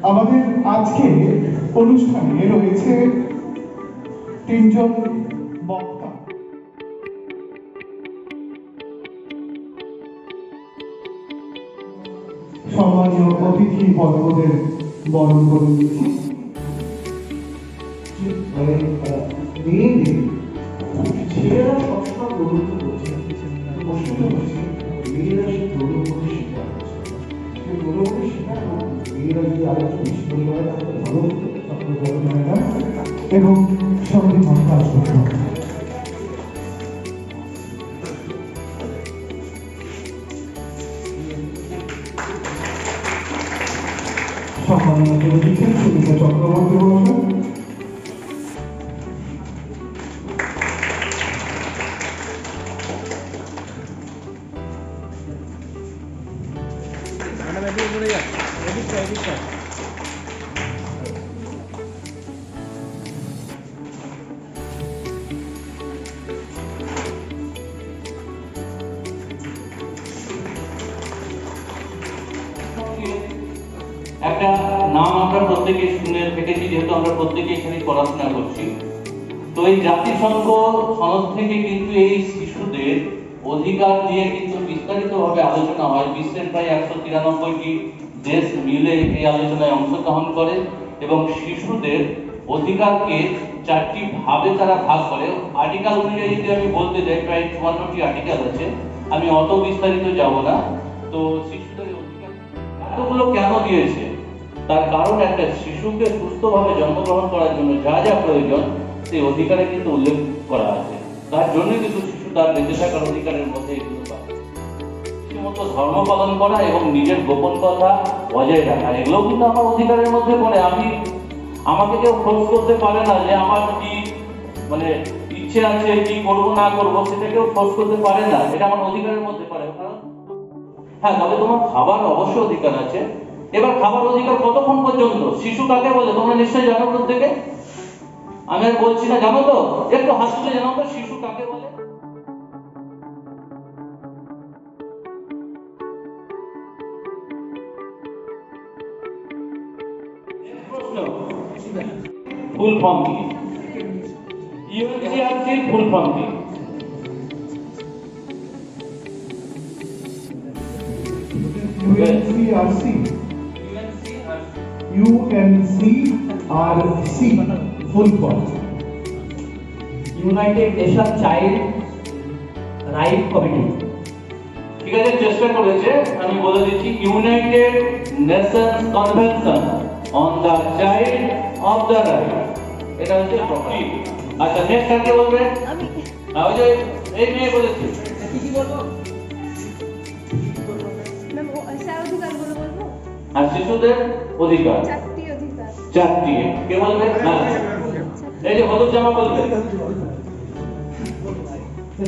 আমাদের আজকে অনুষ্ঠানে রয়েছে তিনজন বক্তা। সম্মানীয় অতিথি বর্গদের বরণ করে নিয়েছি। মেয়েদের ছেলেরা সবসময় প্রদত্ত করছে, প্রশ্নটা হচ্ছে মেয়েরা সে প্রদত্তকে স্বীকার করছে। সে প্রদত্তকে স্বীকার করছে মেয়েরা যদি আরো একটু বেশি পরিমাণে তাহলে ভালো হতো। আপনার বড় ম্যাডাম এবং সঙ্গে মমতা সম্মানীয় দিচ্ছেন সুমিতা চক্রবর্তী বলছেন। একটা নাম আমরা প্রত্যেকে শুনে থেকেছি, যেহেতু আমরা প্রত্যেকে এখানে পড়াশোনা করছি। তো এই জাতিসংঘ সনদ থেকে কিন্তু এই শিশুদের অধিকার নিয়ে কিন্তু বিস্তারিতভাবে আলোচনা হয়। বিশ্বের প্রায় 193টি দেশ মিলে এই আলোচনায় অংশগ্রহণ করে এবং শিশুদের অধিকারকে 4টি ভাবে তারা ভাগ করে। আর্টিকেল অনুযায়ী যদি আমি বলতে যাই, প্রায় 54টি আর্টিকেল আছে, আমি অত বিস্তারিত যাব না। তো শিশুদের অধিকার এতগুলো কেন দিয়েছে, তার কারণ একটা শিশুকে সুস্থভাবে জন্মগ্রহণ করার জন্য যা যা প্রয়োজন সেই অধিকারে কিন্তু উল্লেখ করা আছে। তার জন্য কিন্তু শিশু তার বেঁচে থাকার অধিকারের মধ্যে এগুলো পায়। মতো ধর্ম পালন করা এবং নিজের গোপন কথা বজায় রাখা, এগুলো কিন্তু আমার অধিকারের মধ্যে পড়ে। আমাকে কেউ ফোর্স করতে পারে না যে আমার কি মানে ইচ্ছে আছে, কি করবো না করবো সেটা কেউ ফোর্স করতে পারে না, এটা আমার অধিকারের মধ্যে পড়ে। কারণ হ্যাঁ, তবে তোমার খাবার অবশ্য অধিকার আছে। এবার খাবার অধিকার কতক্ষণ পর্যন্ত? শিশু কাকে বলে তোমরা নিশ্চয়ই জানো প্রত্যেকে, আমি আর বলছি না, জানো তো? একটু হাসলে জানো তো শিশু কাকে বলে? ফুল ফর্ম কি? ইউএনসিআরসি ফুল ফর্ম কি? UNCRC full form United nation child right committee. ঠিক আছে, চেষ্টা করেছে, আমি বলে দিচ্ছি, United Nations convention on the child of the right, এটা হচ্ছে প্রপার্টি। আচ্ছা, নেক্সট কাকে বলবে? আমি। ওই যে এই মেয়ে বলেছি, কি বলবো ম্যাম? ও স্যার অধিকারগুলো বলবো। আর শিশুদের অধিকার 4টি অধিকার। 4টি কে বলবে? হ্যাঁ, এই যে হলুদ জামা বলবে।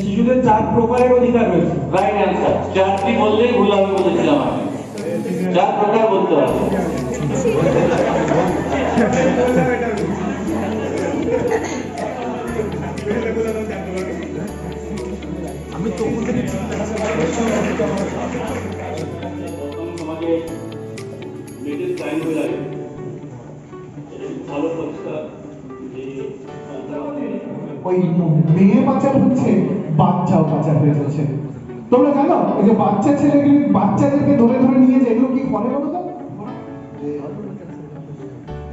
শিশুদের 4 প্রকারের অধিকার রয়েছে। Right answer. 4টি বললেই ভুল আমি বলেছিলাম, আমি 4 প্রকার বলতে হবে। আমি তো তোমাকে মেয়েদের টাইম হয়ে যাবে, ভালো পরিষ্কার যে ওই মেয়ে পাচার হচ্ছে, বাচ্চাও পাচার হয়ে যাচ্ছে। তোমরা জানো এই যে বাচ্চা ছেলেগুলি বাচ্চাদেরকে ধরে ধরে নিয়ে যায়, এগুলো কি করে বলো তো?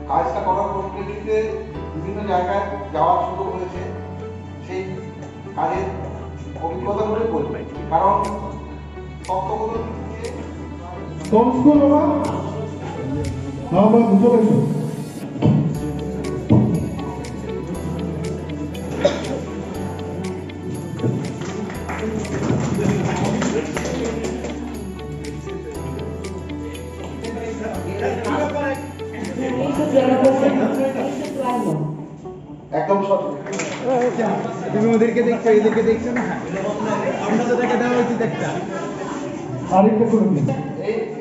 কাজটা করার পরিপ্রেক্ষিতে বিভিন্ন জায়গায় যাওয়ার সুযোগ হয়েছে, সেই কাজের অভিজ্ঞতাগুলো বলবে। কারণ তথ্যগুলো কোন স্কুল বাবা? বাবা বুঝতে পেরেছো? একদম সঠিক। তুমি ওদেরকে দেখছো, এদেরকে দেখছো না, আপনাদেরকে দেওয়া উচিত একটা। আরেকটা করে দিন।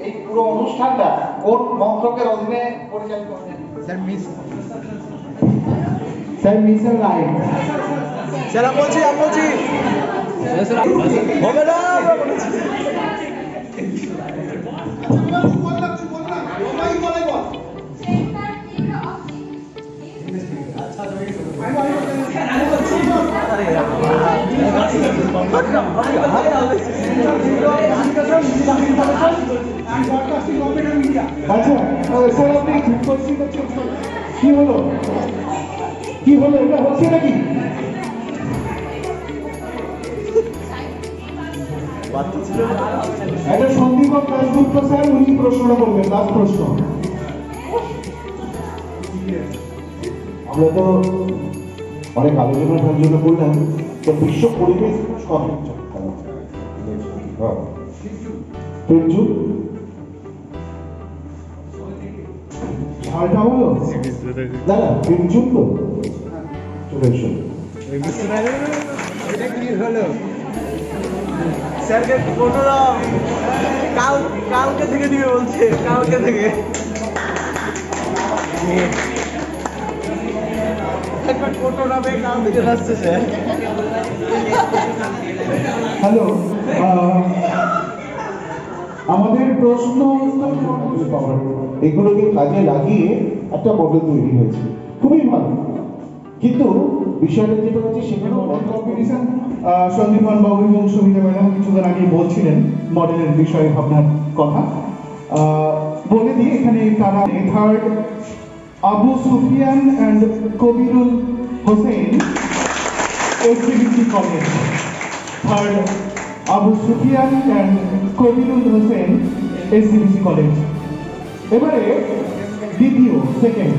এই পুরো অনুষ্ঠানটা কোন মন্ত্রকের অধীনে পরিচালিত হচ্ছে? Sir miss sir mission right. Sir আমি বলছি হবে না। স্যার আপনি পরিস্থিতি হচ্ছে কি হলো এটা হচ্ছে নাকি? এটা সন্দীপক দাশগুপ্ত স্যার, উনি প্রশ্নটা করবেন, লাস্ট প্রশ্ন। আমরা তো অনেক আলোচনা করলাম, তো বিশ্ব পরিবেশ ঝালটা হলো দাদা পিঞ্চুন তো চলে এসো। এটা কি হলো স্যারকে ফটোরা কালকে থেকে দিবে বলছে, কালকে থেকে একবার ফটো নামে কাল থেকে আসছে স্যার। হ্যালো, আমাদের প্রশ্ন এগুলোকে কাজে লাগিয়ে একটা মডেল তৈরি হয়েছে, খুবই ভালো। কিন্তু বিষয়টা যেটা হচ্ছে সেখানে কম্পিটিশন সন্দীপন বাবু এবং সুমিতা ম্যাডাম কিছুক্ষণ আগে বলছিলেন মডেলের বিষয়ে ভাবনার কথা। বলে দিয়ে এখানে তারা third Abu Sufiyan and Kabirul Hossain SBC college, third Abu Sufiyan and Kabirul Hossain SBC college. এবারে দ্বিতীয় second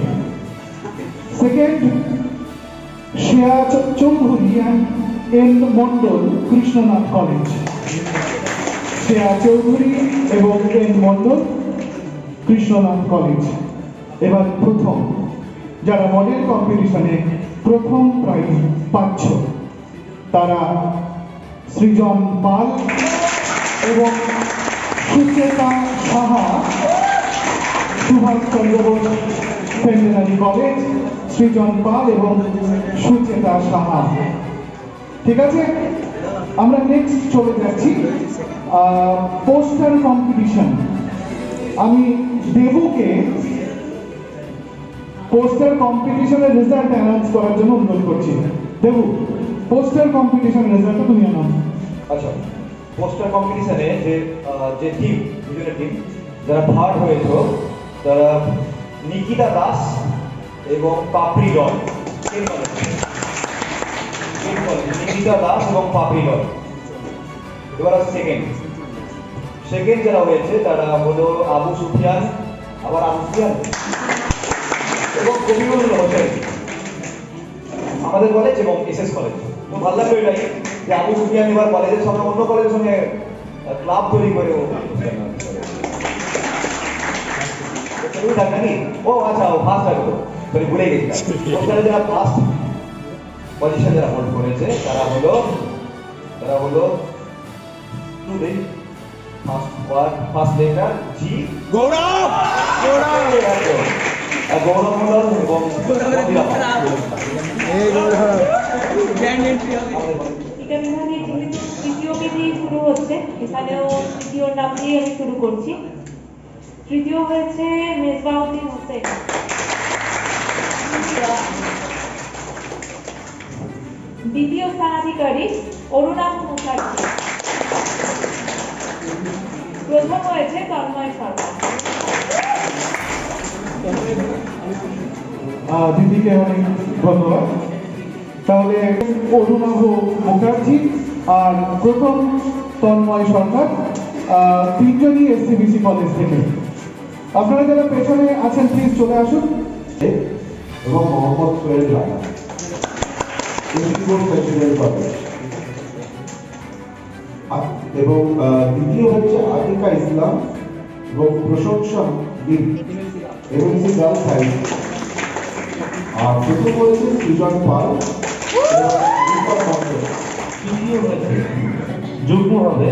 Shreya Chowdhury and N Mondal Krishnath college, Shreya Chowdhury এবং এন মন্ডল কৃষ্ণনাথ কলেজ। এবার প্রথম যারা মডেল কম্পিটিশনে প্রথম প্রাইজ পাচ্ছ তারা সৃজন পাল এবং সুচেতা সাহা, সুভাষচন্দ্র বোস সেমিনারি কলেজ, সৃজন পাল এবং সুচেতা সাহা। ঠিক আছে, আমরা নেক্সট চলে যাচ্ছি পোস্টার কম্পিটিশন। আমি দেবুকে পোস্টার কম্পিটিশনের রেজাল্ট অ্যানাউন্স করার জন্য অনুরোধ করছি। দেবু, পোস্টার কম্পিটিশন রেজাল্টটা তুমি অ্যানাউন্স। আচ্ছা, পোস্টার কম্পিটিশনে যে টিম, দুজনের টিম যারা থার্ড হয়েছে তারা নিকিতা দাস এবং পাপড়ি রয়। নিকিতা দাস এবং পাপড়ি রয়। এবার আছে সেকেন্ড যারা হয়েছে তারা হলো আবু সুফিয়ান এবং কবিরুল হোসেন, আমাদের কলেজ এবং এসএস কলেজ। তো ভালো লাগলো এটাই যে আবু সুফিয়ান এবার কলেজের সঙ্গে অন্য কলেজের সঙ্গে ক্লাব তৈরি করে নাকি? ও আচ্ছা, ও ফার্স্ট লাগলো, সরি ভুলে গেছিলাম। যারা ফার্স্ট পজিশন যারা হোল্ড করেছে তারা হলো ফার্স্ট লেটার জি, গৌরব মন্ডল এবং এটা বিভাগে তৃতীয় কেজি শুরু হচ্ছে, এখানেও তৃতীয় নাম দিয়ে আমি শুরু করছি। তৃতীয় হয়েছে মেজবাউদ্দিন হোসেন। দ্বিতীয় স্থানাধিকারী অরুণাভ মুখার্জি। প্রথম হয়েছে তন্ময় সরকার। দিদিকে অনেক ধন্যবাদ। তাহলে অরুণাভ মুখার্জি আর প্রথম তন্ময় সরকার, তিনজনই এসসিবিসি কলেজ থেকে। আপনারা যারা পেছনে আছেন প্লিজ চলে আসুন। এবং মোহাম্মদ সোহেল রানা প্রেসিডেন্ট কলেজ। এবং দ্বিতীয় হচ্ছে আতিকা ইসলাম এবং প্রশংসা এমএনসি গার্লস হাই। আর প্রথম হয়েছে সৃজন পাল। তৃতীয় হয়েছে যুগ্ম হবে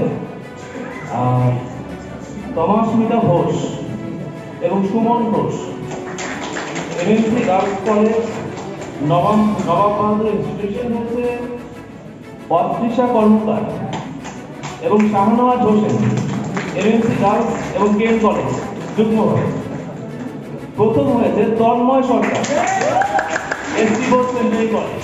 তমাস্মিতা ঘোষ এবং Suman Ghosh. MNC girls college Nawab Bahadur institution হচ্ছে পদ্মৃষা কর্মকার এবং শাহনওয়াজ হোসেন। এমএনসি গার্লস এবং কেন কলেজ যুগ্ম হবে। প্রথম হয়েছে তন্ময় সরকার, এসসি বোস সেন্ট্রাল কলেজ।